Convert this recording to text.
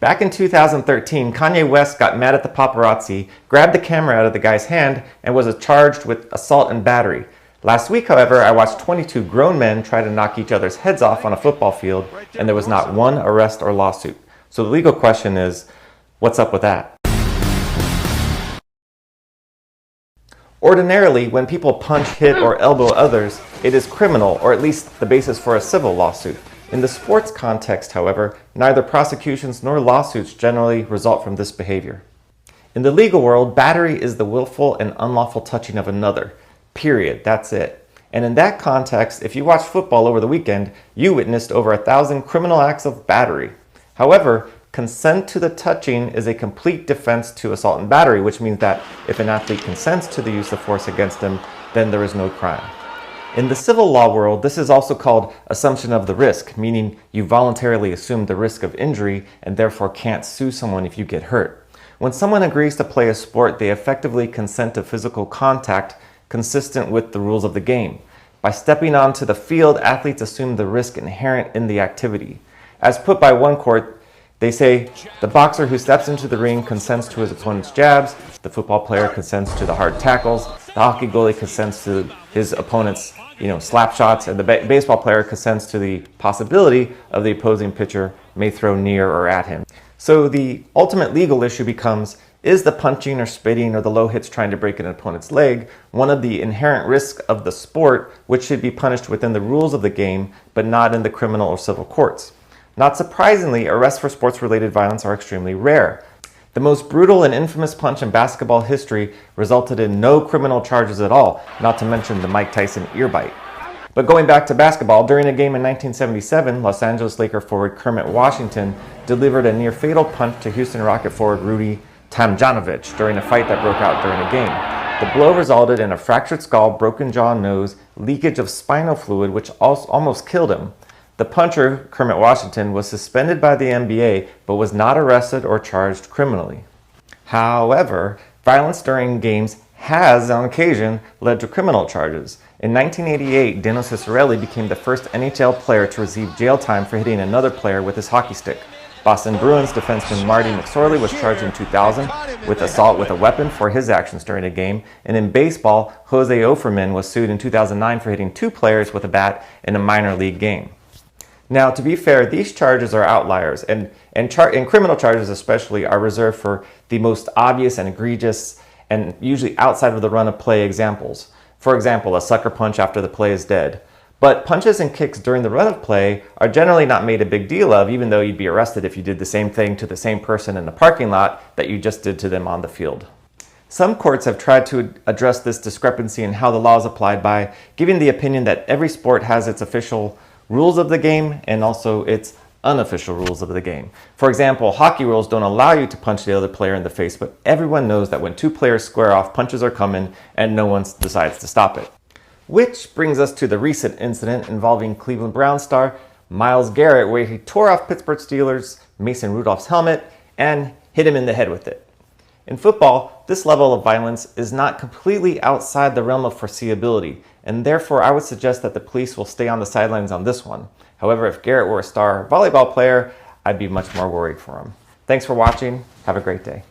Back in 2013, Kanye West got mad at the paparazzi, grabbed the camera out of the guy's hand, and was charged with assault and battery. Last week, however, I watched 22 grown men try to knock each other's heads off on a football field, and there was not one arrest or lawsuit. So the legal question is, what's up with that? Ordinarily, when people punch, hit, or elbow others, it is criminal, or at least the basis for a civil lawsuit. In the sports context, however, neither prosecutions nor lawsuits generally result from this behavior. In the legal world, battery is the willful and unlawful touching of another. Period. That's it. And in that context, if you watched football over the weekend, you witnessed over 1,000 criminal acts of battery. However, consent to the touching is a complete defense to assault and battery, which means that if an athlete consents to the use of force against him, then there is no crime. In the civil law world, this is also called assumption of the risk, meaning you voluntarily assume the risk of injury and therefore can't sue someone if you get hurt. When someone agrees to play a sport, they effectively consent to physical contact consistent with the rules of the game. By stepping onto the field, athletes assume the risk inherent in the activity. As put by one court, they say, the boxer who steps into the ring consents to his opponent's jabs, the football player consents to the hard tackles, the hockey goalie consents to his opponent's slap shots, and the baseball player consents to the possibility of the opposing pitcher may throw near or at him. So the ultimate legal issue becomes, is the punching or spitting or the low hits trying to break an opponent's leg one of the inherent risks of the sport which should be punished within the rules of the game but not in the criminal or civil courts? Not surprisingly, arrests for sports-related violence are extremely rare. The most brutal and infamous punch in basketball history resulted in no criminal charges at all, not to mention the Mike Tyson ear bite. But going back to basketball, during a game in 1977, Los Angeles Laker forward Kermit Washington delivered a near-fatal punch to Houston Rocket forward Rudy Tomjanovich during a fight that broke out during a game. The blow resulted in a fractured skull, broken jaw and nose, leakage of spinal fluid, which almost killed him. The puncher, Kermit Washington, was suspended by the NBA but was not arrested or charged criminally. However, violence during games has, on occasion, led to criminal charges. In 1988, Dino Ciccarelli became the first NHL player to receive jail time for hitting another player with his hockey stick. Boston Bruins defenseman Marty McSorley was charged in 2000 with assault with a weapon for his actions during a game. And in baseball, Jose Offerman was sued in 2009 for hitting two players with a bat in a minor league game. Now, to be fair, these charges are outliers, and criminal charges especially are reserved for the most obvious and egregious and usually outside of the run of play examples. For example, a sucker punch after the play is dead. But punches and kicks during the run of play are generally not made a big deal of, even though you'd be arrested if you did the same thing to the same person in the parking lot that you just did to them on the field. Some courts have tried to address this discrepancy in how the law is applied by giving the opinion that every sport has its official rules of the game and also its unofficial rules of the game. For example, hockey rules don't allow you to punch the other player in the face, but everyone knows that when two players square off, punches are coming and no one decides to stop it. Which brings us to the recent incident involving Cleveland Browns star Myles Garrett, where he tore off Pittsburgh Steelers Mason Rudolph's helmet and hit him in the head with it. In football, this level of violence is not completely outside the realm of foreseeability, and therefore I would suggest that the police will stay on the sidelines on this one. However, if Garrett were a star volleyball player, I'd be much more worried for him. Thanks for watching. Have a great day.